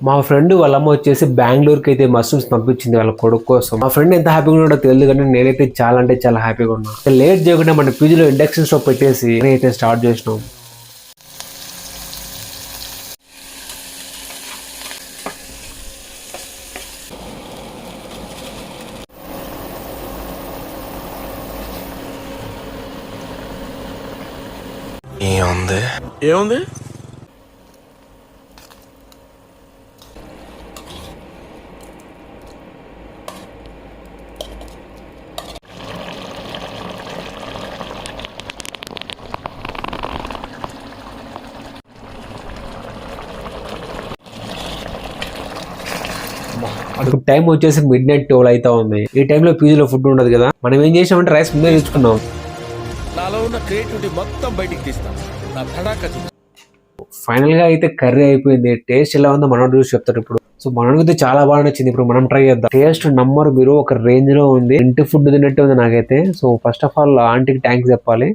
మా ఫ్రెండ్ వాళ్ళ అమ్మ వచ్చేసి బెంగళూరుకి అయితే మష్రూమ్స్ పంపించింది వాళ్ళ కొడుకు కోసం. మా ఫ్రెండ్ ఎంత హ్యాపీగా ఉన్నాడో తెలియదు, కానీ నేనైతే చాలా అంటే చాలా హ్యాపీగా ఉన్నా. లేట్ చేయకుండా మన పీజీలో ఇండక్షన్ స్టవ్ పెట్టేసి నేనైతే స్టార్ట్ చేసినాం. ఏముంది అప్పుడు టైం వచ్చేసి మిడ్-నైట్ 12 అవుతా ఉంది. ఈ టైంలో పీజీలో ఫుడ్ ఉండదు కదా. మనం ఏం చేసామంటే రైస్ ముందే తెచ్చుకున్నాం. నాలో ఉన్న క్రియేటివిటీ మొత్తం బయటికి తీస్తాను. నా తడాక ఫైనల్ గా అయితే కర్రీ అయిపోయింది. టేస్ట్ ఎలా ఉందో మనోడు చూసి చెప్తారు ఇప్పుడు. సో మనకైతే చాలా బాగా నచ్చింది. ఇప్పుడు మనం ట్రై చేద్దాం. టేస్ట్ నమ్మరు మీరు, ఒక రేంజ్ లో ఉంది. ఇంటి ఫుడ్ తిన్నట్టు ఉంది నాకైతే. సో ఫస్ట్ ఆఫ్ ఆల్ ఆంటీకి థ్యాంక్స్ చెప్పాలి.